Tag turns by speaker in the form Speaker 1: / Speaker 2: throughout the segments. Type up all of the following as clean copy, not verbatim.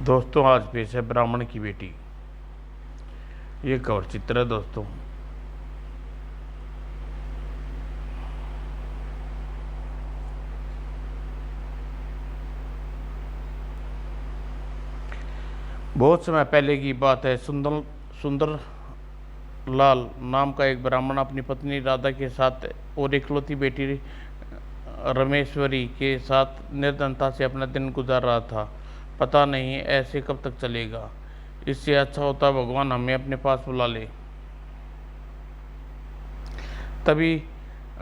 Speaker 1: दोस्तों आज पेश है ब्राह्मण की बेटी। ये कवर चित्र है दोस्तों। बहुत समय पहले की बात है। सुंदर सुंदर लाल नाम का एक ब्राह्मण अपनी पत्नी राधा के साथ और इकलौती बेटी रमेश्वरी के साथ निर्धनता से अपना दिन गुजार रहा था। पता नहीं ऐसे कब तक चलेगा। इससे अच्छा होता भगवान हमें अपने पास बुला ले। तभी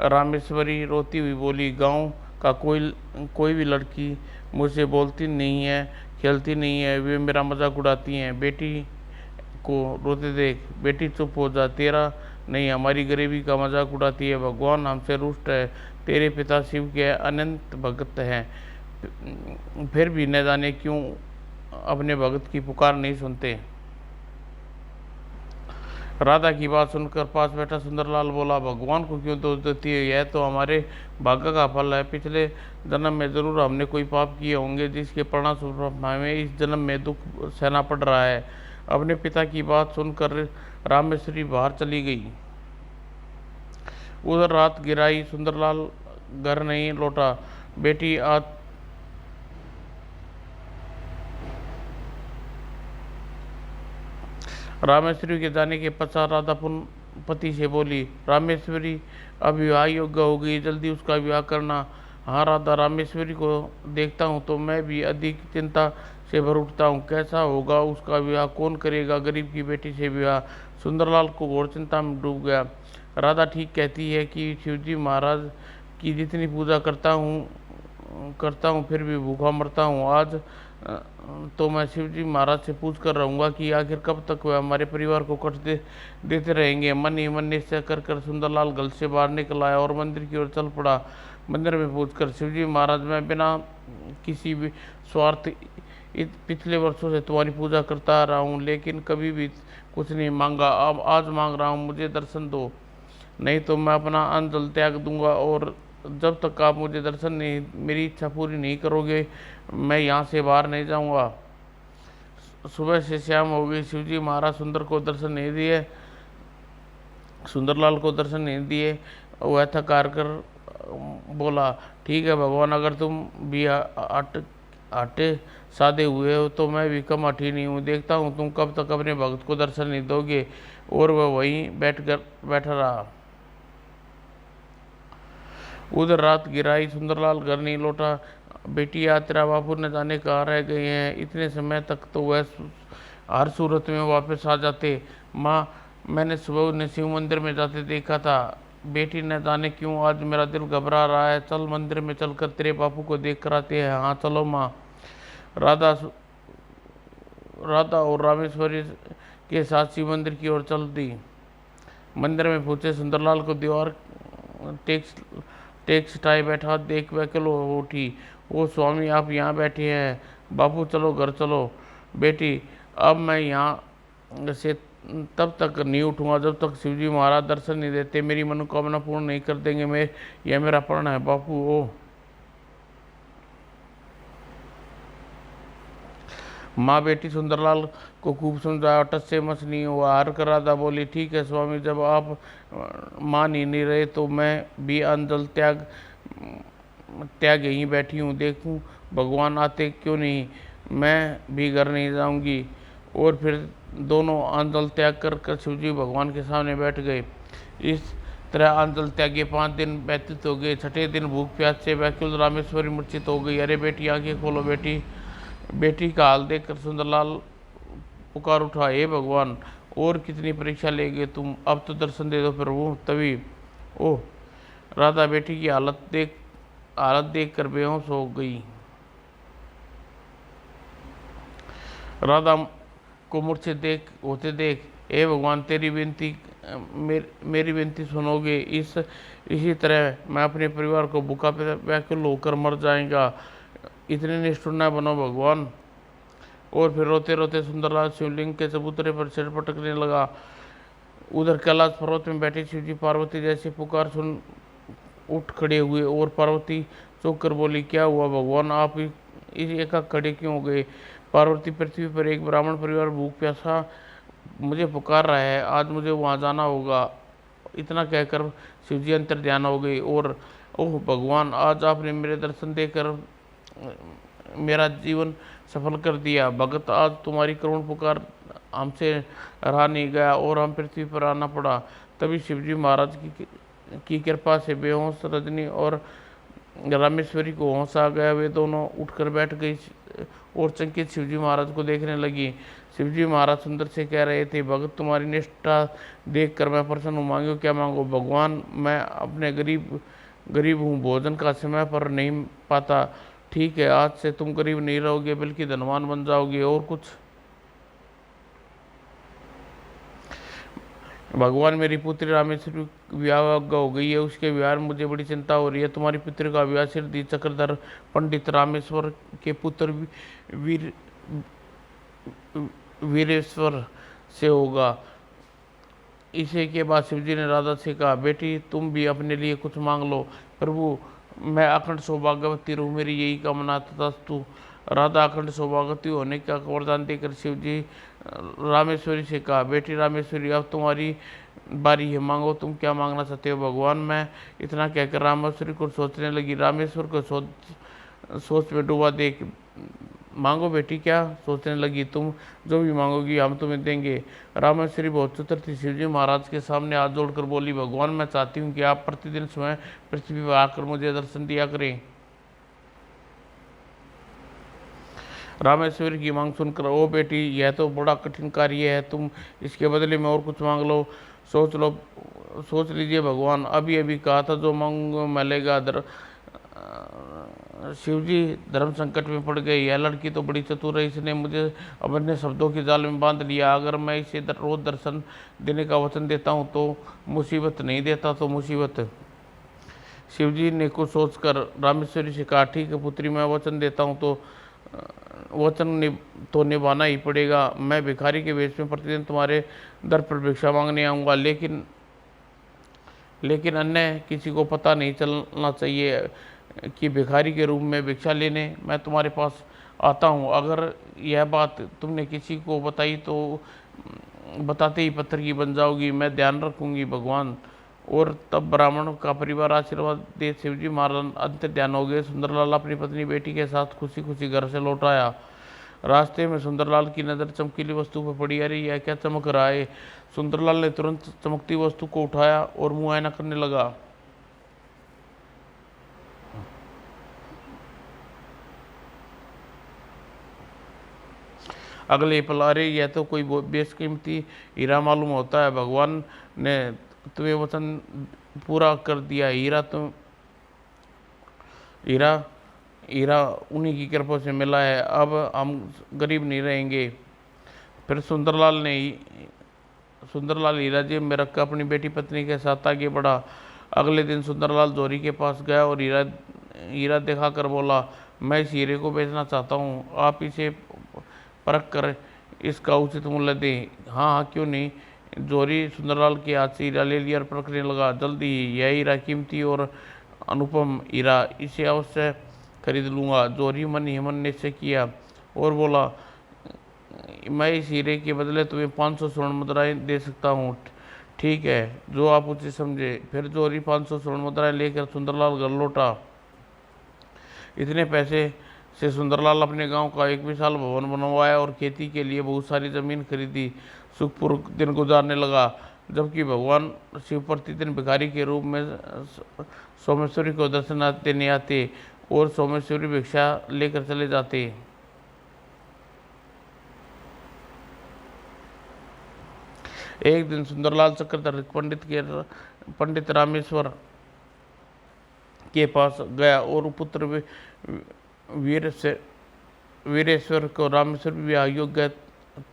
Speaker 1: रामेश्वरी रोती हुई बोली, गांव का कोई भी लड़की मुझसे बोलती नहीं है, खेलती नहीं है, वे मेरा मजाक उड़ाती हैं। बेटी को रोते देख बेटी चुप हो जा, तेरा नहीं हमारी गरीबी का मजाक उड़ाती है। भगवान हमसे रुष्ट है। तेरे पिता शिव के अनंत भक्त हैं, फिर भी न जाने क्यों अपने भक्त की पुकार नहीं सुनते। राधा की बात सुनकर पास बैठा सुंदरलाल बोला, भगवान को क्यों दोष देती है? यह तो हमारे भाग्य का फल है। पिछले जन्म में जरूर हमने कोई पाप किए होंगे, जिसके परिणाम हमें इस जन्म में दुख सहना पड़ रहा है। अपने पिता की बात सुनकर रामेश्वरी बाहर चली गई। उधर रात गिराई, सुंदरलाल घर नहीं लौटा। बेटी आज रामेश्वरी के जाने के पश्चात राधा पुनः पति से बोली, रामेश्वरी अब विवाह योग्य हो गई, जल्दी उसका विवाह करना। हाँ राधा, रामेश्वरी को देखता हूँ तो मैं भी अधिक चिंता से भर उठता हूँ। कैसा होगा उसका विवाह, कौन करेगा गरीब की बेटी से विवाह? सुंदरलाल को घोर चिंता में डूब गया। राधा ठीक कहती है कि शिवजी महाराज की जितनी पूजा करता हूँ फिर भी भूखा मरता हूँ। आज तो मैं शिवजी महाराज से पूछ कर रहूँगा कि आखिर कब तक वह हमारे परिवार को देते रहेंगे। मन ही मन निश्चय कर सुंदरलाल घर से बाहर निकल आया और मंदिर की ओर चल पड़ा। मंदिर में पहुंचकर शिवजी महाराज, मैं बिना किसी भी स्वार्थ पिछले वर्षों से तुम्हारी पूजा करता आ रहा हूँ, लेकिन कभी भी कुछ नहीं मांगा। अब आज मांग रहा हूँ, मुझे दर्शन दो, नहीं तो मैं अपना अन्न जल त्याग दूंगा। और जब तक आप मुझे दर्शन नहीं, मेरी इच्छा पूरी नहीं करोगे, मैं यहाँ से बाहर नहीं जाऊँगा। सुबह से शाम हो गई, शिवजी महाराज सुंदरलाल को दर्शन नहीं दिए। वह थकार कर बोला, ठीक है भगवान, अगर तुम भी आटे सादे हुए हो तो मैं भी कम अठी नहीं हूँ। देखता हूँ तुम कब तक अपने भक्त को दर्शन नहीं दोगे। और वह वहीं बैठा रहा। उधर रात गिराई, सुंदरलाल घर नहीं लौटा। बेटी आज तेरा बापू न जाने कहाँ रह गए हैं। इतने समय तक तो वह हर सूरत में वापस आ जाते। माँ, मैंने सुबह उन्हें शिव मंदिर में जाते देखा था। बेटी न जाने क्यों आज मेरा दिल घबरा रहा है। चल मंदिर में चलकर तेरे बापू को देख कर आते हैं। हाँ चलो माँ। राधा राधा और रामेश्वरी के साथ शिव मंदिर की ओर चल दी। मंदिर में पहुंचे सुंदरलाल को दीवार टेक्सटाई बैठा देख व्याकुल हो उठी। ओ स्वामी, आप यहाँ बैठे हैं, बापू चलो घर चलो। बेटी, अब मैं यहाँ से तब तक नहीं उठूंगा जब तक शिवजी महाराज दर्शन नहीं देते, मेरी मनोकामना पूर्ण नहीं कर देंगे। यह मेरा प्रण है बापू। ओ माँ बेटी सुंदरलाल को खूब समझाया, टस से मस नहीं हुआ। हार कर राधा बोली, ठीक है स्वामी, जब आप मान ही नहीं रहे तो मैं भी अंजल त्याग यहीं बैठी हूँ। देखूँ भगवान आते क्यों नहीं, मैं भी घर नहीं जाऊंगी। और फिर दोनों अंजल त्याग कर शिवजी भगवान के सामने बैठ गए। इस तरह अंजल त्यागे 5 दिन व्यतीत हो गए। छठे दिन भूख प्यास से व्याकुल रामेश्वरी मूर्छित हो गई। अरे बेटी, आंखें खोलो बेटी। बेटी का हाल देखकर सुंदरलाल पुकार उठा, हे भगवान, और कितनी परीक्षा लेंगे तुम, अब तो दर्शन दे दो प्रभु। तभी ओह, राधा बेटी की हालत देख कर बेहोश हो गई। राधा को मूर्छित होते देख, हे भगवान, तेरी विनती मेरी विनती सुनोगे? इसी तरह मैं अपने परिवार को भूखा व्याकुल होकर मर जाएगा। इतने निष्ठुर न बनो भगवान। और फिर रोते रोते सुंदरलाल शिवलिंग के चबूतरे पर सिर पटकने लगा। उधर कैलाश पर्वत में बैठी शिवजी पार्वती जैसी पुकार सुन उठ खड़े हुए और पार्वती चौंक कर बोली, क्या हुआ भगवान, आप इस एका खड़े क्यों हो गए? पार्वती, पृथ्वी पर एक ब्राह्मण परिवार भूख प्यासा मुझे पुकार रहा है, आज मुझे वहां जाना होगा। इतना कहकर शिवजी अंतर ध्यान हो गई और ओह भगवान, आज आपने मेरे दर्शन देकर मेरा जीवन सफल कर दिया। भगत, आज तुम्हारी करुण पुकार हमसे रहा नहीं गया और हम पृथ्वी पर आना पड़ा। तभी शिवजी महाराज की कृपा से बेहोश रजनी और रामेश्वरी को होश आ गया। वे दोनों उठकर बैठ गई और चंकित शिवजी महाराज को देखने लगी। शिवजी महाराज सुंदर से कह रहे थे, भगत तुम्हारी निष्ठा देखकर मैं प्रसन्न हूँ, मांगो क्या मांगो। भगवान, मैं अपने गरीब हूँ, भोजन का समय पर नहीं पाता। ठीक है, आज से तुम गरीब नहीं रहोगे बल्कि धनवान बन जाओगे। और कुछ? भगवान, मेरी पुत्री रामेश्वरी विवाह हो गई है, उसके विवाह में मुझे बड़ी चिंता हो रही है। तुम्हारी पुत्री का विवाह सिरदी चक्रधर पंडित रामेश्वर के पुत्र वीर वीरेश्वर से होगा। इसे के बाद शिवजी ने राधा से कहा, बेटी तुम भी अपने लिए कुछ मांग लो। प्रभु, मैं अखंड सौभाग्यवती रहूं, मेरी यही कामना तथास्तु। राधा अखंड सौभाग्यवती होने का वरदान देकर शिवजी रामेश्वरी से कहा, बेटी रामेश्वरी, अब तुम्हारी बारी है, मांगो तुम क्या मांगना चाहते हो। भगवान, मैं इतना कहकर रामेश्वरी को सोचने लगी। रामेश्वर को सोच में डूबा देख, मांगो बेटी, क्या सोचने लगी? तुम जो भी मांगोगी हम तुम्हें देंगे। रामेश्वरी बहुत चतुर थी। शिवजी महाराज के सामने हाथ जोड़कर बोली, भगवान, मैं चाहती हूँ कि आप प्रतिदिन स्वयं पृथ्वी पर आकर मुझे दर्शन दिया करें। रामेश्वरी की मांग सुनकर, ओ बेटी, यह तो बड़ा कठिन कार्य है, तुम इसके बदले में और कुछ मांग लो। सोच लीजिए भगवान, अभी अभी कहा था जो मांगूंगा मिलेगा। शिवजी धर्म संकट में पड़ गए। यह लड़की तो बड़ी चतुर है, इसने मुझे अपने शब्दों के जाल में बांध लिया। अगर मैं इसे रोज दर्शन देने का वचन देता हूँ तो मुसीबत, नहीं देता तो मुसीबत। शिवजी ने कुछ सोचकर रामेश्वरी से कहा, ठीक है पुत्री, मैं वचन देता हूँ तो वचन तो निभाना ही पड़ेगा। मैं भिखारी के वेश में प्रतिदिन तुम्हारे दर पर भिक्षा मांगने आऊँगा, लेकिन अन्य किसी को पता नहीं चलना चाहिए कि भिखारी के रूप में भिक्षा लेने मैं तुम्हारे पास आता हूँ। अगर यह बात तुमने किसी को बताई तो बताते ही पत्थर की बन जाओगी। मैं ध्यान रखूंगी भगवान। और तब ब्राह्मण का परिवार आशीर्वाद दे शिवजी महाराज अंतर ध्यान हो गए। सुंदरलाल अपनी पत्नी बेटी के साथ खुशी खुशी घर से लौट आया। रास्ते में सुंदरलाल की नज़र चमकीली वस्तु पर पड़ी। अरे यह क्या चमक रहा है? सुंदरलाल ने तुरंत चमकती वस्तु को उठाया और मुआयना करने लगा। अगले पल, अरे यह तो कोई बेशकीमती हीरा मालूम होता है। भगवान ने तुम्हें वचन पूरा कर दिया। हीरा उन्हीं की कृपा से मिला है। अब हम गरीब नहीं रहेंगे। फिर सुंदरलाल हीरा जेब में रखकर अपनी बेटी पत्नी के साथ आगे बढ़ा। अगले दिन सुंदरलाल जोरी के पास गया और हीरा दिखाकर बोला, मैं इस हीरे को बेचना चाहता हूँ, आप इसे परख कर इसका उचित मूल्य दें। हाँ हाँ, क्यों नहीं। जोरी सुंदरलाल के हाथ से हीरा ले लिया और परखने लगा। जल्दी ही, यह हीरा कीमती और अनुपम हीरा, इसे अवश्य खरीद लूँगा। जोरी मन ही मन निश्चय किया और बोला, मैं इस हीरे के बदले तुम्हें 500 स्वर्ण मुद्राएं दे सकता हूँ। ठीक है, जो आप उचित समझे। फिर जोरी 500 स्वर्ण मुद्राएं लेकर सुंदरलाल घर लौटा। इतने पैसे से सुंदरलाल अपने गांव का एक विशाल भवन बनवाया और खेती के लिए बहुत सारी जमीन खरीदी। सुखपूर्वक दिन गुजारने लगा। जबकि भगवान शिव प्रतिदिन भिखारी के रूप में सोमेश्वरी को दर्शन देने आते और सोमेश्वरी भिक्षा लेकर चले जाते। एक दिन सुंदरलाल चक्रधर पंडित रामेश्वर के पास गया और पुत्र वीरेश्वर को रामेश्वर विवाह योग्य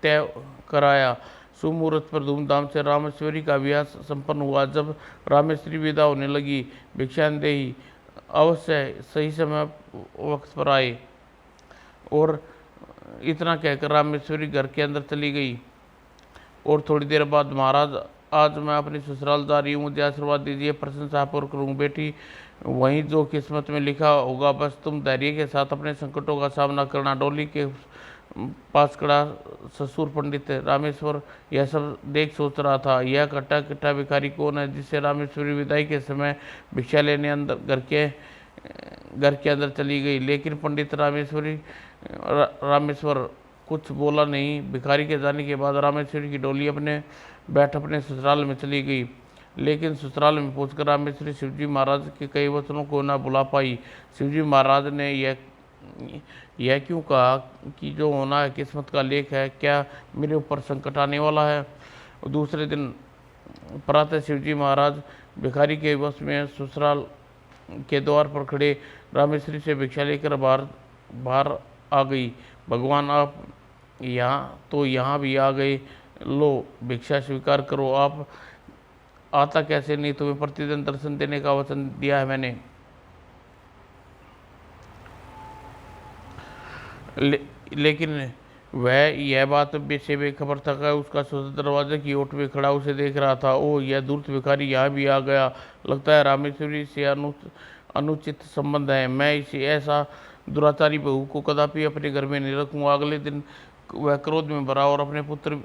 Speaker 1: तय कराया। सुमुहूर्त पर धूमधाम से रामेश्वरी का विवाह संपन्न हुआ। जब रामेश्वरी विदा होने लगी, भिक्षांदेही अवश्य सही समय वक्त पर आए। और इतना कहकर रामेश्वरी घर के अंदर चली गई। और थोड़ी देर बाद, महाराज, आज मैं अपनी ससुराल जा रही हूँ, मुझे आशीर्वाद दीजिए, प्रशंसा पूर्वक करूँ। बेटी, वहीं जो किस्मत में लिखा होगा, बस तुम धैर्य के साथ अपने संकटों का सामना करना। डोली के पास खड़ा ससुर पंडित रामेश्वर यह सब देख सोच रहा था, यह कट्टा कट्टा भिखारी कौन है जिससे रामेश्वरी विदाई के समय भिक्षा लेने अंदर घर के अंदर चली गई। लेकिन पंडित रामेश्वर कुछ बोला नहीं। भिखारी के जाने के बाद रामेश्वरी की डोली अपने ससुराल में चली गई। लेकिन ससुराल में पहुंचकर रामेश्वरी शिवजी महाराज के कई वचनों को न भुला पाई। शिवजी महाराज ने यह क्यों कहा कि जो होना है किस्मत का लेख है, क्या मेरे ऊपर संकट आने वाला है। दूसरे दिन प्रातः शिवजी महाराज भिखारी के वश में ससुराल के द्वार पर खड़े रामेश्वरी से भिक्षा लेकर बाहर आ गई। भगवान, आप यहाँ भी आ गए, लो भिक्षा स्वीकार करो। आप आता कैसे नहीं, तुम्हें प्रतिदिन दर्शन देने का वचन दिया है मैंने। लेकिन वह यह बात से बेखबर था कि उसका ससुर दरवाजे की ओट में खड़ा उसे देख रहा था। ओह, यह धूर्त भिखारी यहाँ भी आ गया। लगता है रामेश्वरी से अनुचित संबंध है। मैं इसे ऐसा दुराचारी बहू को कदापि अपने घर में नहीं रखूंगा। अगले दिन वह क्रोध में भरा और अपने पुत्र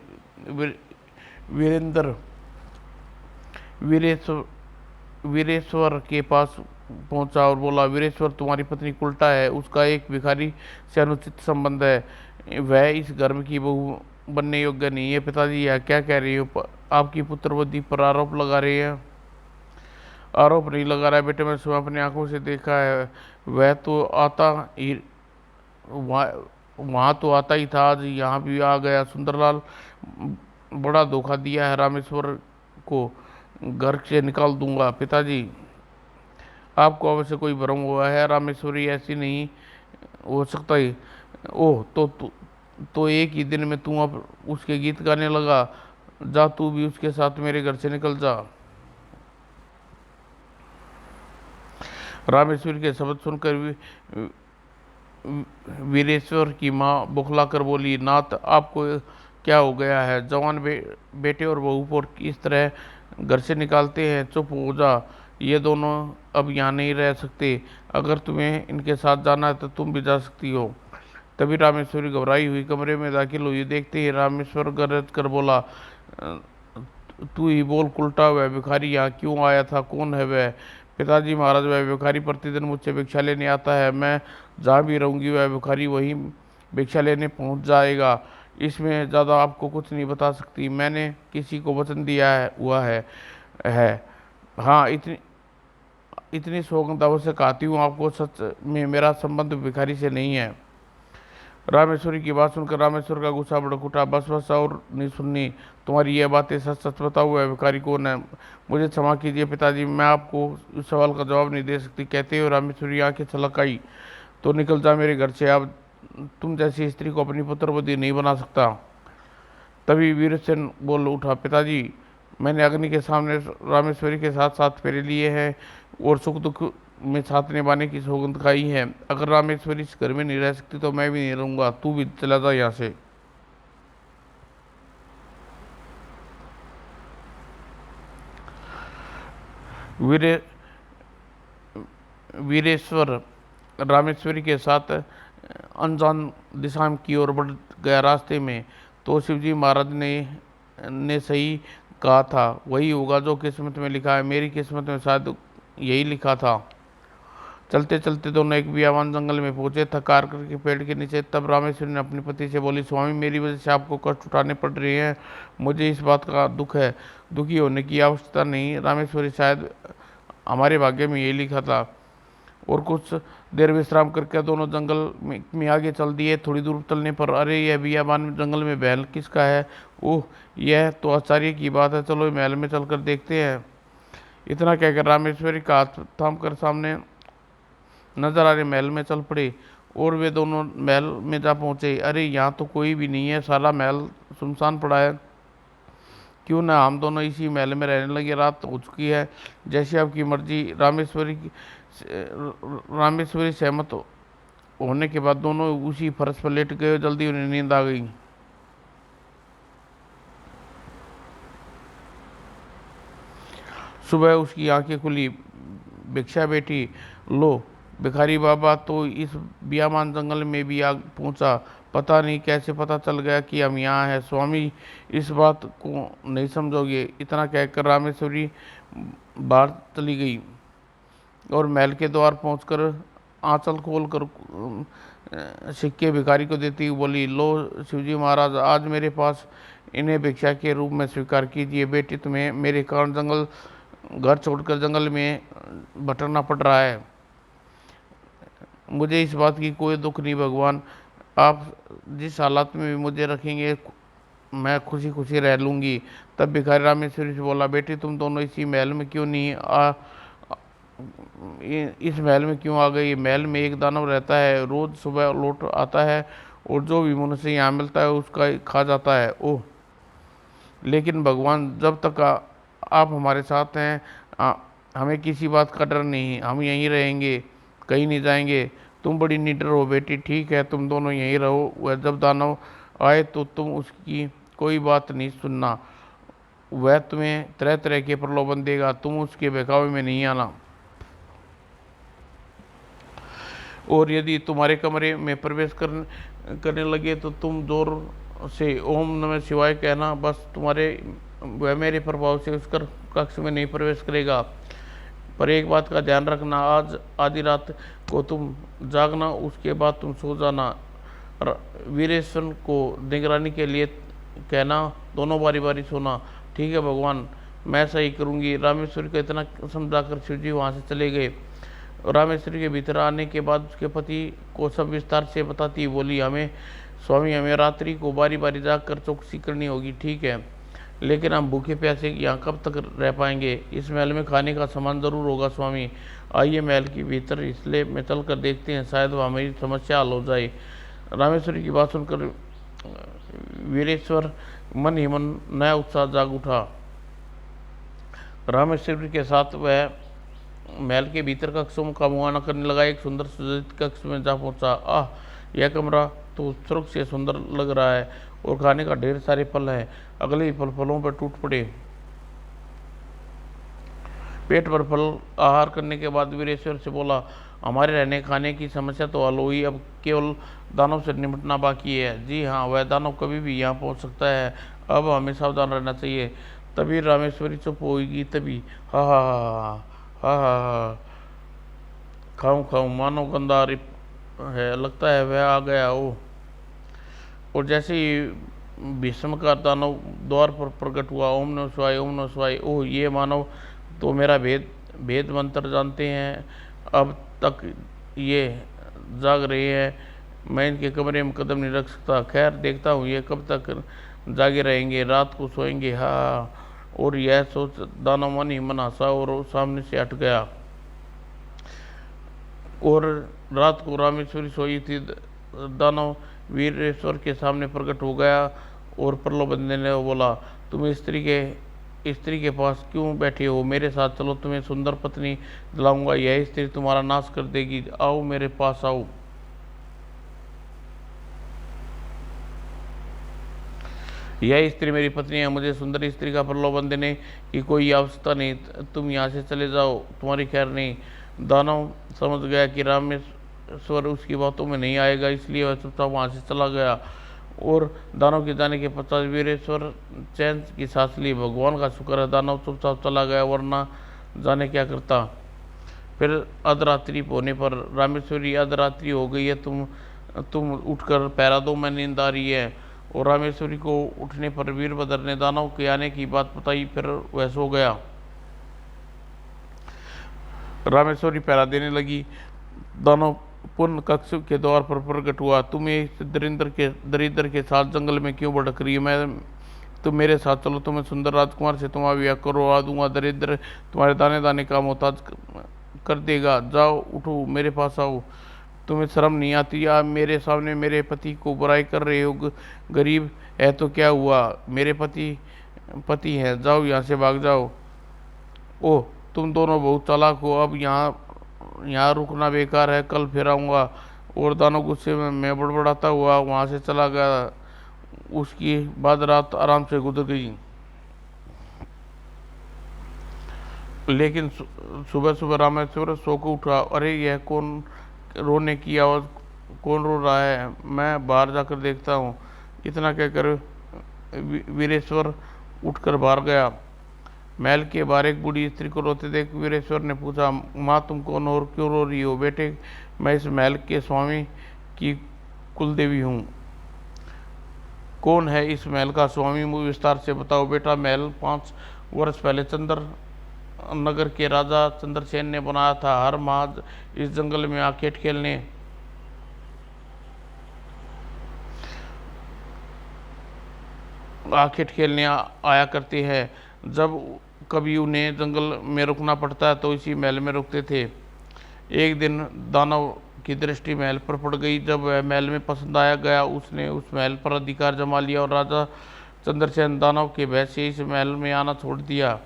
Speaker 1: वीरेश्वर के पास पहुंचा और बोला, वीरेश्वर, तुम्हारी पत्नी उल्टा है, उसका एक भिखारी से अनुचित संबंध है, वह इस घर की बहू बनने योग्य नहीं है। पिताजी, यह क्या कह रही हो? आपकी पुत्रवधि पर आरोप लगा रही है। आरोप नहीं लगा रहा है बेटे, मैं स्वयं अपनी आंखों से देखा है। वह तो आता ही वहाँ तो आता ही था, आज यहाँ भी आ गया। सुंदरलाल, बड़ा धोखा दिया है रामेश्वर को, घर से निकाल दूंगा। पिताजी, आपको अवश्य कोई भ्रम हुआ है, रामेश्वरी ऐसी नहीं हो सकता ही। ओह, तो एक ही दिन में तू अब उसके गीत गाने लगा। जा, तू भी उसके साथ मेरे घर से निकल जा। रामेश्वर के शब्द सुनकर वीरेश्वर की माँ बौखला कर बोली, नाथ, आपको क्या हो गया है? जवान बेटे और बहू को इस तरह घर से निकालते हैं? चुप हो जा, ये दोनों अब यहाँ नहीं रह सकते। अगर तुम्हें इनके साथ जाना है तो तुम भी जा सकती हो। तभी रामेश्वरी घबराई हुई कमरे में दाखिल हुई। देखते ही रामेश्वर गरज कर बोला, तू ही बोल उल्टा, वह भिखारी यहाँ क्यों आया था? कौन है वह? पिताजी महाराज, वह भिखारी प्रतिदिन मुझसे भिक्षा लेने आता है। मैं जहाँ भी रहूँगी वह भिखारी वहीं भिक्षा लेने पहुँच जाएगा। इसमें ज़्यादा आपको कुछ नहीं बता सकती। मैंने किसी को वचन दिया है। हाँ, इतनी सौगंध अवश्य कहती हूँ आपको, सच में मेरा संबंध भिखारी से नहीं है। रामेश्वरी की बात सुनकर रामेश्वर का गुस्सा भड़क उठा। बस और नहीं सुननी तुम्हारी यह बातें, सच सच बताओ, वह भिखारी कौन है? मुझे क्षमा कीजिए पिताजी, मैं आपको इस सवाल का जवाब नहीं दे सकती। कहते हो रामेश्वरी आंखें छलक आई। तो निकल जा मेरे घर से, अब तुम जैसी स्त्री को अपनी पुत्रवधि नहीं बना सकता। तभी वीरसेन बोल उठा, पिताजी, मैंने अग्नि के सामने रामेश्वरी के साथ साथ फेरे लिए हैं और सुख दुख में साथ निभाने की सौगंध खाई है। अगर रामेश्वरी इस घर में नहीं रह सकती तो मैं भी नहीं रहूंगा। तू भी चला जा यहाँ से। वीरे वीरेश्वर रामेश्वरी के साथ अनजान दिशा की ओर बढ़ गया। रास्ते में तो शिवजी महाराज ने सही कहा था, वही होगा जो किस्मत में लिखा है। मेरी किस्मत में शायद यही लिखा था। चलते चलते दोनों एक बियावान जंगल में पहुंचे। थकार करके पेड़ के नीचे तब रामेश्वरी ने अपने पति से बोली, स्वामी, मेरी वजह से आपको कष्ट उठाने पड़ रहे हैं, मुझे इस बात का दुख है। दुखी होने की आवश्यकता नहीं रामेश्वरी, शायद हमारे भाग्य में यही लिखा था। और कुछ देर विश्राम करके दोनों जंगल में आगे चल दिए। थोड़ी दूर चलने पर, अरे, यह बियाबान जंगल में महल किसका है? ओह, यह तो आश्चर्य की बात है, चलो महल में चलकर देखते हैं। इतना कहकर रामेश्वरी का हाथ थाम कर सामने नजर आ रहे महल में चल पड़े और वे दोनों महल में जा पहुंचे। अरे, यहाँ तो कोई भी नहीं है, सारा महल सुनसान पड़ा है। क्यों ना हम दोनों इसी महल में रहने लगे, रात हो चुकी है, जैसी आपकी मर्जी। रामेश्वरी सहमत होने के बाद दोनों उसी फर्श पर लेट गए। जल्दी उन्हें नींद आ गई। सुबह उसकी आंखें खुली। भिक्षा बेटी। लो भिखारी बाबा तो इस बियामान जंगल में भी आ पहुंचा। पता नहीं कैसे पता चल गया कि हम यहाँ हैं। स्वामी इस बात को नहीं समझोगे। इतना कहकर रामेश्वरी बाहर चली गई और महल के द्वार पहुंचकर आंचल खोलकर सिक्के भिखारी को देती हुई बोली, लो शिवजी महाराज, आज मेरे पास इन्हें भिक्षा के रूप में स्वीकार कीजिए। बेटी, तुम्हें मेरे कारण घर छोड़कर जंगल में भटकना पड़ रहा है। मुझे इस बात की कोई दुख नहीं भगवान। आप जिस हालात में भी मुझे रखेंगे मैं खुशी खुशी रह लूँगी। तब भिखारी रामेश्वरी से बोला, बेटी तुम दोनों इसी महल में क्यों नहीं इस महल में क्यों आ गई? महल में एक दानव रहता है, रोज सुबह लौट आता है और जो भी मनुष्य यहाँ मिलता है उसका खा जाता है। ओह, लेकिन भगवान जब तक आप हमारे साथ हैं हमें किसी बात का डर नहीं। हम यहीं रहेंगे, कहीं नहीं जाएंगे। तुम बड़ी निडर हो बेटी। ठीक है, तुम दोनों यहीं रहो। वह जब दानव आए तो तुम उसकी कोई बात नहीं सुनना। वह तुम्हें तरह तरह के प्रलोभन देगा, तुम उसके बहकावे में नहीं आना। और यदि तुम्हारे कमरे में प्रवेश करने लगे तो तुम जोर से ओम नमः शिवाय कहना। बस वह मेरे प्रभाव से उस कक्ष में नहीं प्रवेश करेगा। पर एक बात का ध्यान रखना, आज आधी रात को तुम जागना, उसके बाद तुम सो जाना। वीरेश्वर को निगरानी के लिए कहना, दोनों बारी बारी सोना। ठीक है भगवान, मैं सही करूंगी। रामेश्वरी को इतना समझाकर शिवजी वहाँ से चले गए। रामेश्वरी के भीतर आने के बाद उसके पति को सब विस्तार से बताती बोली, स्वामी हमें रात्रि को बारी बारी जाकर चौकसी करनी होगी। ठीक है, लेकिन हम भूखे प्यासे यहाँ कब तक रह पाएंगे? इस महल में खाने का सामान जरूर होगा स्वामी। आइए महल के भीतर इसलिए में चल कर देखते हैं, शायद वह हमारी समस्या हल हो जाए। रामेश्वरी की बात सुनकर वीरेश्वर मन ही मन नया उत्साह जाग उठा। रामेश्वरी के साथ वह महल के भीतर कक्षों का मुआयना करने लगा। एक सुंदर सुसज्जित कक्ष में जा पहुंचा। यह कमरा तो स्वर्ग से सुंदर लग रहा है और खाने का ढेर सारे फल है। अगले ही फलों पर टूट पड़े। पेट भर फल आहार करने के बाद वीरेश्वर से बोला, हमारे रहने खाने की समस्या तो हल हुई, अब केवल दानव से निपटना बाकी है। जी हाँ, वह दानव कभी भी यहाँ पहुँच सकता है, अब हमें सावधान रहना चाहिए। तभी रामेश्वरी चुप होगी। तभी हा हा हा हा हा, खाऊं मानो गंदा है, लगता है वह आ गया। ओ, और जैसे ही भीष्म का दानव द्वार पर प्रकट हुआ, ओम नमः शिवाय ओम नमः शिवाय। ओह, ये मानव तो मेरा भेद मंत्र जानते हैं। अब तक ये जाग रहे हैं, मैं इनके कमरे में कदम नहीं रख सकता। खैर देखता हूँ ये कब तक जागे रहेंगे, रात को सोएंगे। हाँ, और यह सोच दानव मन ही मन हंसा और सामने से हट गया। और रात को रामेश्वरी सोई थी। दानव वीरेश्वर के सामने प्रकट हो गया और प्रलोभन देने बोला, तुम स्त्री के पास क्यों बैठे हो? मेरे साथ चलो, तुम्हें सुंदर पत्नी दिलाऊंगा। यह स्त्री तुम्हारा नाश कर देगी। आओ मेरे पास आओ। यह स्त्री मेरी पत्नी है, मुझे सुंदर स्त्री का प्रलोभन देने की कोई आवश्यकता नहीं। तुम यहाँ से चले जाओ, तुम्हारी खैर नहीं। दानव समझ गया कि रामेश्वर उसकी बातों में नहीं आएगा, इसलिए वह चुपचाप वहाँ से चला गया। और दानव के जाने के पश्चात वीरेश्वर चैन की सांस ली। भगवान का शुक्र है दानव चुपचाप चला गया, वरना जाने क्या करता। फिर अर्धरात्रि होने पर, रामेश्वरी अर्धरात्रि हो गई है, तुम उठकर पहरा दो, मैं नींद आ रही है। और रामेश्वरी को उठने पर वीरभद्र ने दानव के आने की बात बताई, फिर वह सो गया। रामेश्वरी पहरा देने लगी। दानव पुनः कक्ष के द्वार पर प्रकट हुआ। तुम इस दरिद्र के साथ जंगल में क्यों भटक रही है? तुम मेरे साथ चलो, तुम्हें सुंदर राजकुमार से तुम्हारा विवाह करवा दूंगा। दरिद्र तुम्हारे दाने दाने का मोहताज कर देगा। जाओ, उठो, मेरे पास आओ। तुम्हें शर्म नहीं आती? आप मेरे सामने मेरे पति को बुराई कर रहे हो। गरीब है तो क्या हुआ, मेरे पति हैं। जाओ यहाँ से, भाग जाओ। ओह, तुम दोनों बहुत चालाक हो। अब यहाँ रुकना बेकार है, कल फिर आऊँगा। और दानव गुस्से में बड़बड़ाता हुआ वहाँ से चला गया। उसकी बाद रात आराम से गुजर गई। लेकिन सुबह सुबह रामेश्वर सो को उठा। अरे यह कौन, रोने की आवाज़, कौन रो रहा है, मैं बाहर जाकर देखता हूँ। इतना कहकर वीरेश्वर उठकर बाहर गया। महल के बाहर एक बूढ़ी स्त्री को रोते देख वीरेश्वर ने पूछा, माँ तुम कौन हो और क्यों रो रही हो? बेटे, मैं इस महल के स्वामी की कुलदेवी हूँ। कौन है इस महल का स्वामी, मुझे विस्तार से बताओ। बेटा, महल 5 वर्ष पहले चंद्र नगर के राजा चंद्रसेन ने बनाया था। हर माह इस जंगल में आखेट खेलने आया करते हैं। जब कभी उन्हें जंगल में रुकना पड़ता है तो इसी महल में रुकते थे। एक दिन दानव की दृष्टि महल पर पड़ गई। जब वह महल में पसंद आया गया, उसने उस महल पर अधिकार जमा लिया और राजा चंद्रसेन दानव के भय से इस महल में आना छोड़ दिया।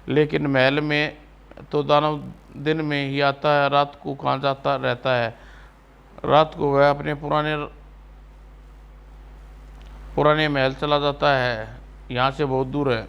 Speaker 1: लेकिन महल में तो दानव दिन में ही आता है, रात को कहाँ जाता रहता है। रात को वह अपने पुराने पुराने महल चला जाता है, यहाँ से बहुत दूर है।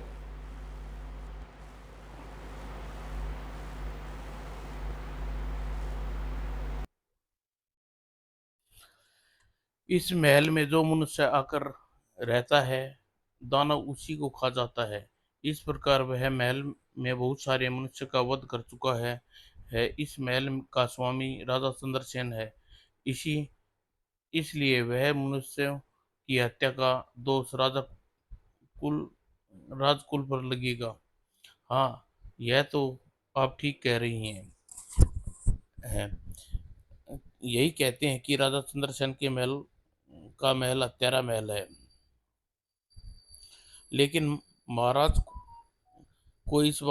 Speaker 1: इस महल में जो मनुष्य आकर रहता है, दानव उसी को खा जाता है। इस प्रकार वह महल में बहुत सारे मनुष्य का वध कर चुका है। इस महल का स्वामी राजा चंद्रसेन है। इसी इसलिए वह मनुष्यों की हत्या का दोष कुल राजकुल पर लगेगा। हाँ, यह तो आप ठीक कह रही हैं। यही कहते हैं कि राजा चंद्रसेन के महल हत्यारा महल है। लेकिन महाराज को इस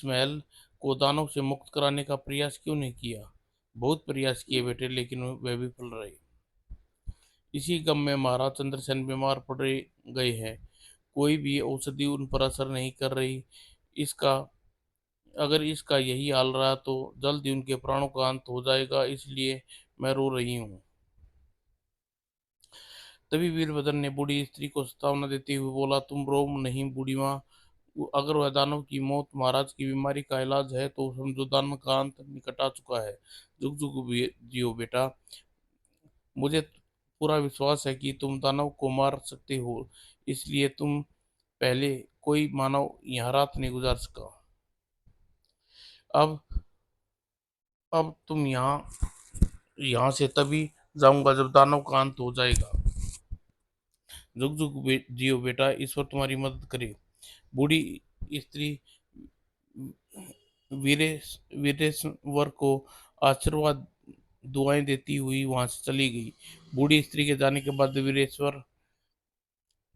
Speaker 1: महल को दानव से मुक्त कराने का प्रयास क्यों नहीं किया? बहुत प्रयास किए बेटे, लेकिन वह विफल रहे। इसी गम में महाराज चंद्रसेन बीमार पड़ गए हैं। कोई भी औषधि उन पर असर नहीं कर रही। इसका अगर इसका यही हाल रहा तो जल्द ही उनके प्राणों का अंत हो जाएगा, इसलिए मैं रो रही हूँ। तभी वीरभद्र ने बूढ़ी स्त्री को सतावना देते हुए बोला, तुम रो नहीं बूढ़ी माँ। अगर वह दानव की मौत महाराज की बीमारी का इलाज है तो समझो दानव का अंत निकट आ चुका है। जुग जुग जियो बेटा। मुझे पूरा विश्वास है कि तुम दानव को मार सकते हो, इसलिए तुम पहले कोई मानव यहाँ रात नहीं गुजार सका। अब अब तुम यहाँ यहाँ से तभी जाऊंगा जब दानव का अंत हो जाएगा। जुग जुग जियो बेटा, ईश्वर तुम्हारी मदद करे। बूढ़ी स्त्री वीरेश्वर को आशीर्वाद दुआएं देती हुई वहां से चली गई। बूढ़ी स्त्री के जाने के बाद वीरेश्वर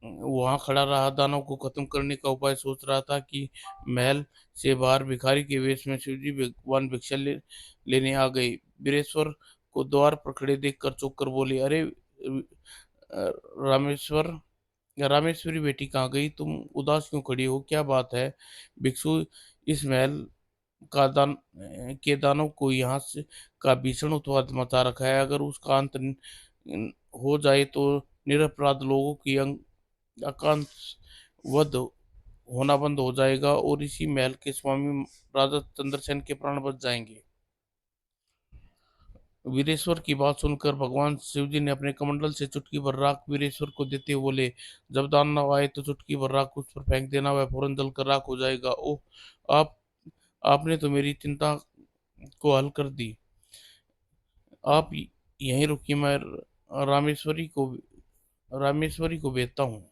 Speaker 1: वहां खड़ा रहा, दानव को खत्म करने का उपाय सोच रहा था कि महल से बाहर भिखारी के वेश में शिवजी भगवान भिक्षा लेने आ गए। वीरेश्वर को द्वार पर खड़े देखकर चौंक कर बोले, अरे रामेश्वर रामेश्वरी बेटी कहाँ गई? तुम उदास क्यों खड़ी हो, क्या बात है? भिक्षु, इस महल का दानव को यहाँ से का भीषण उत्पात मचा रखा है। अगर उसका अंत हो जाए तो निरपराध लोगों की आकांत वध होना बंद हो जाएगा और इसी महल के स्वामी राजा चंद्रसेन के प्राण बच जाएंगे। वीरेश्वर की बात सुनकर भगवान शिवजी ने अपने कमंडल से चुटकी भर राख वीरेश्वर को देते हुए बोले, जब दानव आए तो चुटकी भर राख उस पर फेंक देना, वह फौरन जलकर राख हो जाएगा। ओह, आप आपने तो मेरी चिंता को हल कर दी। आप यहीं रुकिए, मैं रामेश्वरी को रामेश्वरी को भेजता हूँ।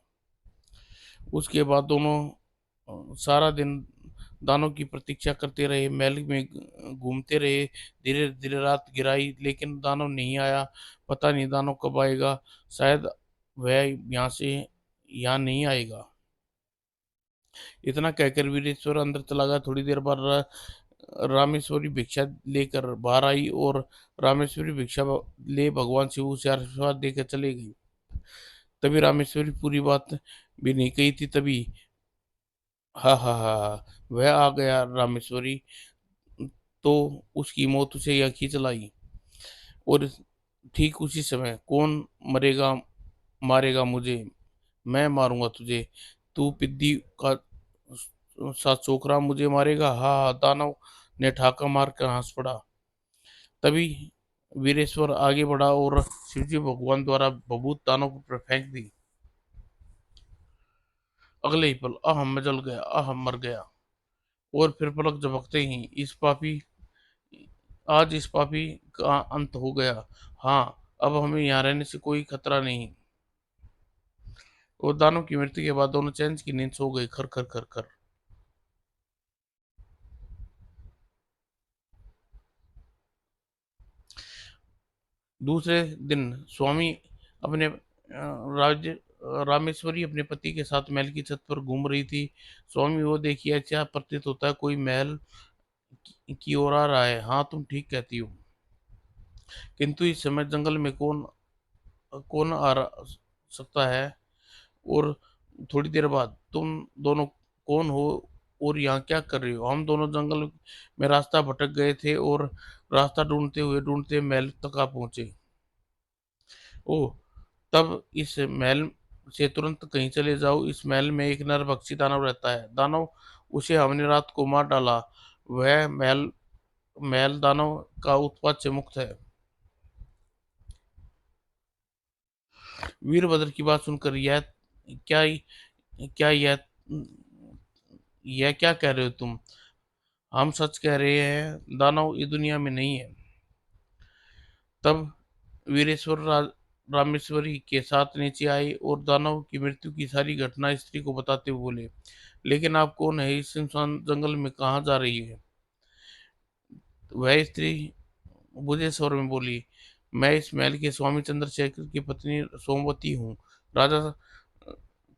Speaker 1: उसके बाद दोनों सारा दिन दानों की प्रतीक्षा करते रहे, महल में घूमते रहे। धीरे धीरे रात गिराई, लेकिन दानव नहीं आया। पता नहीं दानव कब आएगा, शायद वह यहाँ नहीं आएगा। इतना कहकर वीरेश्वर अंदर चला गया। थोड़ी देर बाद रामेश्वरी भिक्षा लेकर बाहर आई और रामेश्वरी भिक्षा ले भगवान शिव से आशीर्वाद देकर चले गई। तभी रामेश्वरी पूरी बात भी नहीं कही थी, तभी हा हा हा हा, वह आ गया रामेश्वरी। तो उसकी मौत उसे यहाँ खींच लाई। और ठीक उसी समय कौन मरेगा, मारेगा मुझे, मैं मारूंगा तुझे। तू पिद्दी का सा छोकरा मुझे मारेगा, हा हा। दानव ने ठाका मार कर हंस पड़ा। तभी वीरेश्वर आगे बढ़ा और शिवजी भगवान द्वारा भभूत दानव पर फेंक दी। अगले ही पल आह मैं जल गया, आह मर गया। और फिर पलक झपकते ही इस पापी का अंत हो गया। हाँ, अब हमें यहाँ रहने से कोई खतरा नहीं। और दानव की मृत्यु के बाद दोनों चैन की नींद सो गए, खर खर खर खर। दूसरे दिन स्वामी अपने राज्य रामेश्वरी अपने पति के साथ महल की छत पर घूम रही थी। स्वामी, वो देखिए, अच्छा प्रतीत होता है कोई महल की ओर आ रहा है। हाँ, तुम ठीक कहती हो, किंतु इस समय जंगल में कौन कौन सकता है? और थोड़ी देर बाद तुम दोनों कौन हो और यहाँ क्या कर रहे हो? हम दोनों जंगल में रास्ता भटक गए थे और रास्ता ढूंढते हुए ढूंढते महल तक आ पहुंचे। ओह, तब इस महल से तुरंत कहीं चले जाओ। इस महल में एक नरभक्षी दानव रहता है। दानव, उसे हमने रात को मार डाला। वह महल महल दानव का उत्पात से मुक्त है। वीरभद्र की बात सुनकर क्या क्या यह क्या कह रहे हो तुम? हम सच कह रहे हैं, दानव इस दुनिया में नहीं है। तब वीरेश्वर रामेश्वरी के साथ नीचे आए और दानव की मृत्यु की सारी घटना स्त्री को बताते हुए बोले, लेकिन आप कौन है? इस सुनसान जंगल में कहाँ जा रही है? वह स्त्री बुझे स्वर में बोली, मैं इस महल के स्वामी चंद्रशेखर की पत्नी सोमवती हूँ। राजा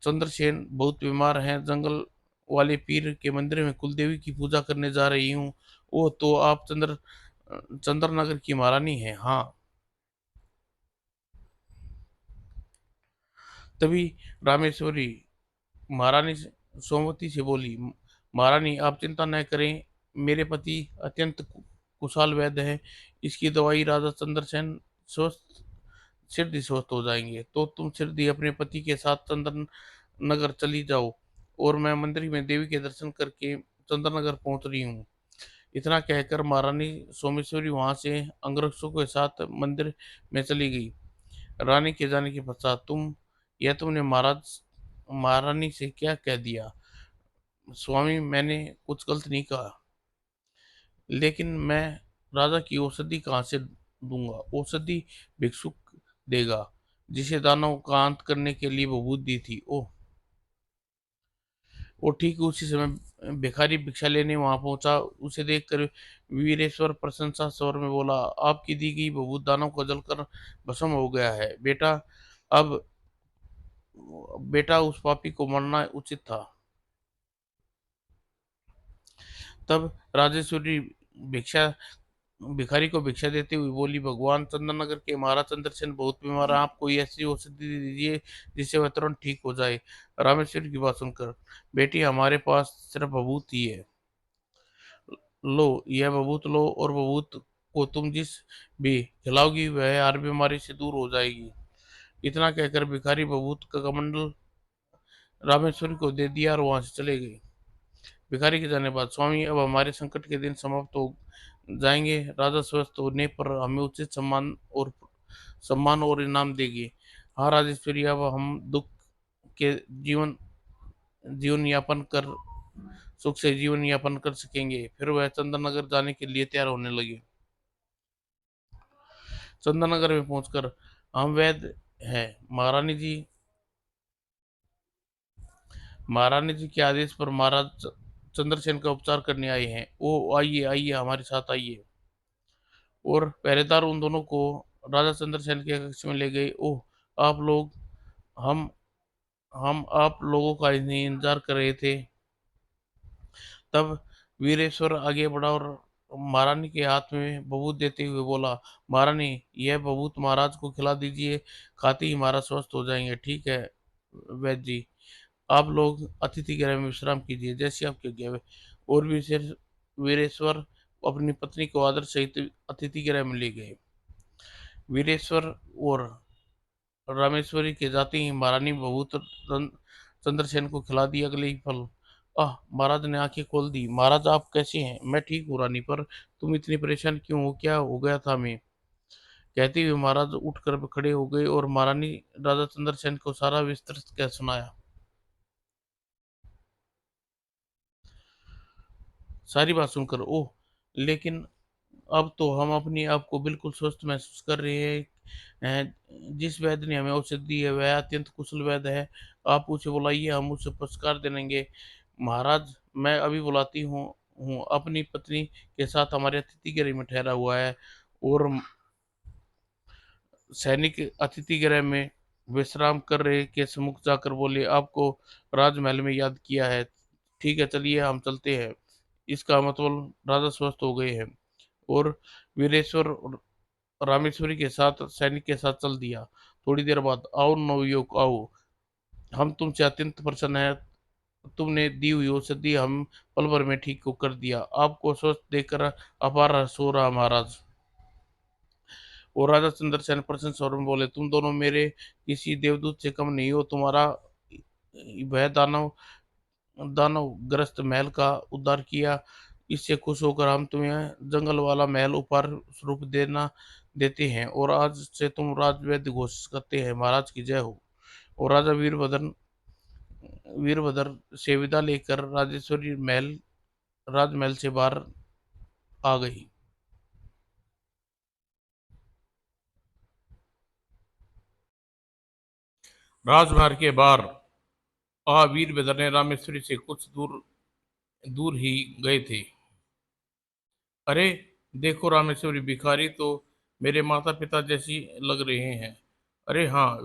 Speaker 1: चंद्रसेन बहुत बीमार हैं। जंगल वाले पीर के मंदिर में कुलदेवी की पूजा करने जा रही हूँ। ओह, तो आप चंद्रनगर की महारानी हैं? हाँ। तभी रामेश्वरी महारानी सोमवती से बोली, महारानी आप चिंता न करें, मेरे पति अत्यंत कुशल वैद्य हैं। इसकी दवाई राजा चंद्रसेन स्वस्थ सिद्धि स्वस्थ हो जाएंगे। तो तुम सिद्धि अपने पति के साथ चंद्र नगर चली जाओ और मैं मंदिर में देवी के दर्शन करके चंद्रनगर पहुंच रही हूँ। इतना कहकर महारानी सोमेश्वरी वहां से अंगरक्षकों के साथ मंदिर में चली गई। रानी के जाने के पश्चात तुमने महारानी से क्या कह दिया? स्वामी, मैंने कुछ गलत नहीं कहा, लेकिन मैं राजा की औषधि कहाँ से दूंगा? औषधि भिक्षुक देगा, जिसे दानव का अंत करने के लिए वो बुद्धि थी। ओह। वो ठीक उसी समय भिखारी भिक्षा लेने वहां पहुंचा। उसे देखकर वीरेश्वर प्रशंसा स्वर में बोला, आपकी दी गई बबूत दानव को जलकर भस्म हो गया है। अब बेटा उस पापी को मरना उचित था। तब राजेश्वरी भिक्षा भिखारी को भिक्षा देते हुए बोली, भगवान, चंद्रनगर के महाराज चंद्रसेन बहुत बीमार है। आप कोई ऐसी औषधि दीजिए जिससे वह तुरंत ठीक हो जाए। रामेश्वर की बात सुनकर, बेटी, हमारे पास सिर्फ बबूत ही है। लो, यह बबूत लो और बबूत को तुम जिस भी खिलाओगी वह हर बीमारी से दूर हो जाएगी। इतना कहकर भिखारी बबूत का कमंडल रामेश्वरी को दे दिया और वहां से चले गए। भिखारी के जाने बाद, स्वामी, अब हमारे संकट के दिन समाप्त हो जाएंगे। राजा स्वस्थ होने पर हमें उचित सम्मान और इनाम देगी। हाँ राजेश्वरी, अब हम दुख के जीवन जीवन यापन कर सुख से जीवन यापन कर सकेंगे। फिर वह चंद्रनगर जाने के लिए तैयार होने लगे। चंद्रनगर में पहुंचकर, हम वैद्य हैं, महारानी जी के आदेश पर महाराज चंद्रसेन का उपचार करने आए हैं। ओ आइए आइए, हमारे साथ आइए। और पहरेदार उन दोनों को राजा चंद्रसेन के कक्ष में ले गए। ओह, आप लोग, हम हम आप लोगों का इंतजार कर रहे थे। तब वीरेश्वर आगे बढ़ा और महारानी के हाथ में बबूत देते हुए बोला, महारानी, यह बबूत महाराज को खिला दीजिए, खाते ही महाराज स्वस्थ हो जाएंगे। ठीक है वैद्य जी, आप लोग अतिथि गृह में विश्राम कीजिए, जैसी आपकी आज्ञा। और भी सिर वीरेश्वर अपनी पत्नी को आदर सहित अतिथि गृह में ले गए। वीरेश्वर और रामेश्वरी के जाते ही महारानी बहुत चंद्रसेन को खिला दी। अगले ही पल महाराज ने आंखें खोल दी। महाराज आप कैसे हैं? मैं ठीक हूँ रानी, पर तुम इतनी परेशान क्यों हो? क्या हो गया था मैं? कहते हुए महाराज उठकर खड़े हो गए और महारानी राजा चंद्रसेन को सारा विस्तृत कह सुनाया। सारी बात सुनकर ओह, लेकिन अब तो हम अपने आप को बिल्कुल स्वस्थ महसूस कर रहे जिस वैद्य ने हमें औषधि दी है वह अत्यंत कुशल वैद्य है। आप उसे बुलाइए, हम उसे पुरस्कार देंगे। महाराज मैं अभी बुलाती हूँ अपनी पत्नी के साथ हमारे अतिथि गृह में ठहरा हुआ है। और सैनिक अतिथि गृह में विश्राम कर रहे के सम्मुख जाकर बोले, आपको राजमहल में याद किया है। ठीक है, चलिए हम चलते हैं। इसका मतलब राजा स्वस्थ हो गए हैं। और वीरेश्वर रामेश्वरी के साथ सैनिक के साथ चल दिया। थोड़ी देर बाद, आओ नवयुवक आओ, हम तुमसे अत्यंत प्रसन्न है। तुमने दी हुई औषधि हम पल भर में ठीक को कर दिया। आपको स्वस्थ देखकर अपार हर्ष हो रहा महाराज। और राजा चंद्रसेन प्रसन्न स्वर में बोले, तुम दोनों मेरे किसी देवदूत से कम नहीं हो। तुम्हारा वह दानव दानव ग्रस्त महल का उद्धार किया। इससे खुश होकर हम तुम्हें जंगल वाला महल उपहार स्वरूप देना देते हैं और आज से तुम राजवैद्य घोषित करते हैं। महाराज की जय हो। और राजा वीरभद्र से विदा लेकर राजेश्वरी राजमहल से बाहर आ गई। राजकुमार के बाहर वीरभद्र ने रामेश्वरी से कुछ दूर दूर ही गए थे। अरे देखो रामेश्वरी, भिखारी तो मेरे माता पिता जैसी लग रहे हैं। अरे हाँ,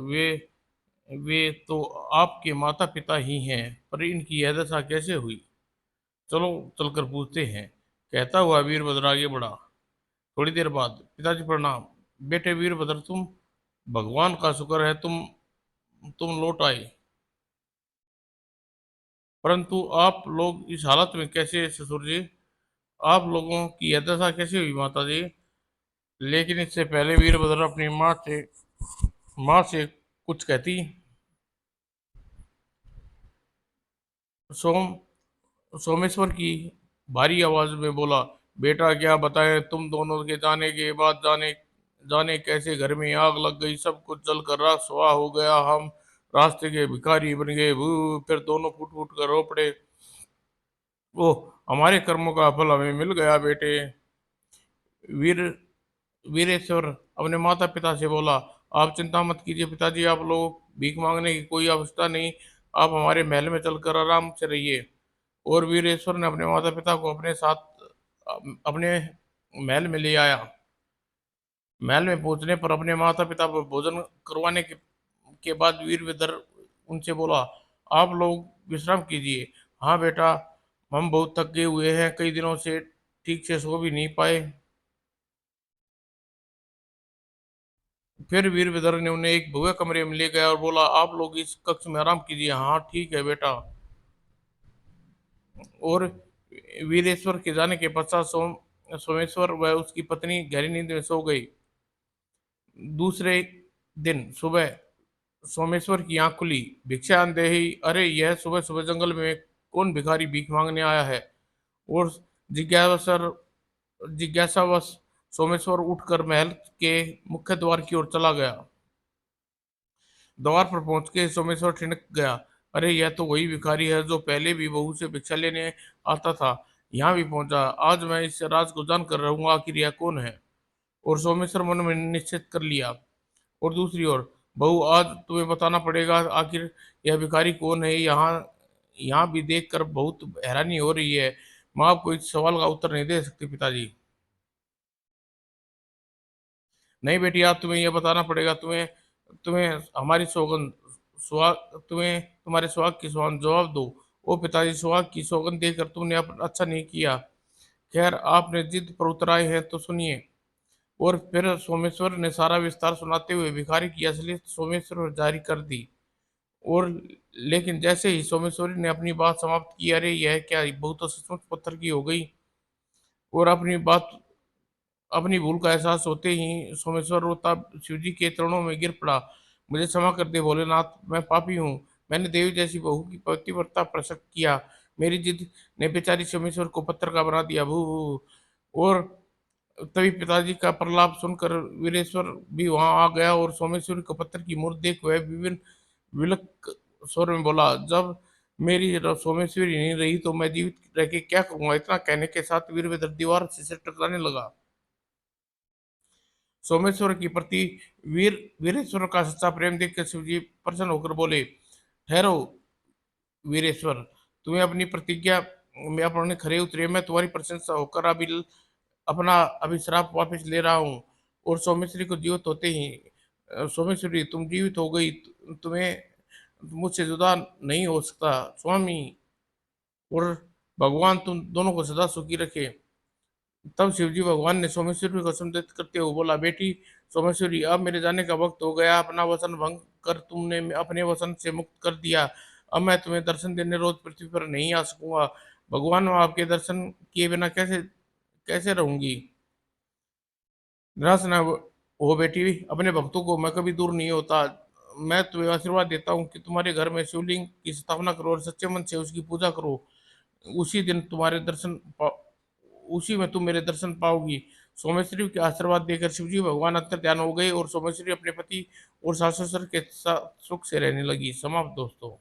Speaker 1: वे तो आपके माता पिता ही हैं, पर इनकी यह दशा कैसे हुई? चलो चलकर पूछते हैं। कहता हुआ वीरभद्र आगे बढ़ा। थोड़ी देर बाद, पिताजी प्रणाम। बेटे वीरभद्र, तुम भगवान का शुक्र है तुम लौट आए। परंतु आप लोग इस हालत में कैसे ससुर जी? आप लोगों की यह दशा कैसे हुई माता जी? लेकिन इससे पहले वीरभद्र अपनी माँ से कुछ कहती, सोम सोमेश्वर की भारी आवाज में बोला, बेटा क्या बताएं, तुम दोनों के जाने के बाद जाने जाने कैसे घर में आग लग गई, सब कुछ जलकर राख सुहा हो गया। हम रास्ते के भिखारी बन गए। फिर दोनों फूट फूट कर रो पड़े। ओह, हमारे कर्मों का फल हमें मिल गया बेटे। वीर वीरेश्वर अपने माता पिता से बोला, आप चिंता मत कीजिए पिताजी, आप लोग भीख मांगने की कोई आवश्यकता नहीं। आप हमारे महल में चलकर आराम से रहिए। और वीरेश्वर ने अपने माता पिता को अपने साथ अपने महल में ले आया। महल में पहुंचने पर अपने माता पिता को भोजन करवाने के बाद वीरभद्र उनसे बोला, आप लोग विश्राम कीजिए। हाँ बेटा, हम बहुत थके हुए हैं, कई दिनों से ठीक से सो भी नहीं पाए। फिर वीरभद्र ने उन्हें एक भव्य कमरे में ले गया और बोला, आप लोग इस कक्ष में आराम कीजिए। हाँ ठीक है बेटा। और वीरेश्वर के जाने के पश्चात सोमेश्वर व उसकी पत्नी गहरी नींद में सो गई। दूसरे दिन सुबह सोमेश्वर की आंख खुली। भिक्षा देही, अरे यह सुबह सुबह जंगल में कौन भिखारी भीख मांगने आया है? और जिज्ञासा जिज्ञासावश सोमेश्वर उठकर महल के मुख्य द्वार की ओर चला गया। द्वार पर पहुंच के सोमेश्वर ठिनक गया। अरे यह तो वही भिखारी है जो पहले भी बहू से भिक्षा लेने आता था। यहाँ भी पहुंचा। आज मैं इस राज को जान कर रहूंगा आखिर यह कौन है। और सोमेश्वर मन में निश्चित कर लिया। और दूसरी ओर, बहू आज तुम्हें बताना पड़ेगा आखिर यह भिखारी कौन है। यहाँ यहाँ भी देखकर बहुत हैरानी हो रही है। माँ आपको इस सवाल का उत्तर नहीं दे सकती पिताजी। नहीं बेटी, आज तुम्हें यह बताना पड़ेगा। तुम्हें तुम्हें हमारी सौगंध सुहाग तुम्हें तुम्हारे सुहाग की सौगंध जवाब दो। ओ पिताजी, सुहाग की सौगंध देकर तुमने अच्छा नहीं किया। खैर, आपने जिद पर उतर आए हैं तो सुनिए। और फिर सोमेश्वर ने सारा विस्तार सुनाते हुए भिखारी की असलियत सोमेश्वर जारी कर दी। और लेकिन जैसे ही सोमेश्वरी ने अपनी बात समाप्त की, अरे यह क्या, बहुत तो सचमुच पत्थर की हो गई। और अपनी भूल का एहसास होते ही सोमेश्वर रोता शिव जी के चरणों में गिर पड़ा। मुझे क्षमा कर दे भोलेनाथ, मैं पापी हूँ। मैंने देवी जैसी बहू की पतिव्रता पर शक किया। मेरी जिद ने बेचारी सोमेश्वर को पत्थर का बना दिया। भू भू। और तभी पिताजी का प्रलाप सुनकर वीरेश्वर भी वहां आ गया और सोमेश्वरी को पत्थर की मूर्ति देख वह विभिन्न विलक स्वर में बोला, जब मेरी सोमेश्वरी नहीं रही तो मैं जीवित रह के क्या करूंगा। इतना कहने के साथ वीरभद्र दीवार से टकराने लगा। सोमेश्वर की प्रति वीरेश्वर का सच्चा प्रेम देखकर शिवजी प्रसन्न होकर बोले, ठहरो वीरेश्वर, तुम्हें अपनी प्रतिज्ञा में अपने खरे उतरे। मैं तुम्हारी प्रशंसा होकर अपना अभिश्राप वापस ले रहा हूँ। और सोमेश्वरी को जीवित होते ही, सोमेश्वरी तुम जीवित हो गई, तुम्हें मुझसे जुदा नहीं हो सकता स्वामी, और भगवान तुम दोनों को सदा सुखी रखे। तब शिवजी भगवान ने सोमेश्वरी को संतुष्ट करते हुए बोला, बेटी सोमेश्वरी, अब मेरे जाने का वक्त हो गया। अपना वचन भंग कर तुमने अपने वचन से मुक्त कर दिया। अब मैं तुम्हें दर्शन देने रोज पृथ्वी पर नहीं आ सकूंगा। भगवान, मैं आपके दर्शन किए बिना कैसे कैसे रहूंगी। निराश न हो बेटी, अपने भक्तों को मैं कभी दूर नहीं होता। मैं तुम्हें आशीर्वाद देता हूँ कि तुम्हारे घर में शिवलिंग की स्थापना करो और सच्चे मन से उसकी पूजा करो। उसी दिन तुम्हारे उसी में तुम मेरे दर्शन पाओगी। सोमेश्वरी के आशीर्वाद देकर शिवजी भगवान अंतर ध्यान हो गए और सोमेश्वरी अपने पति और सास ससुर के साथ सुख से रहने लगी। समाप्त दोस्तों।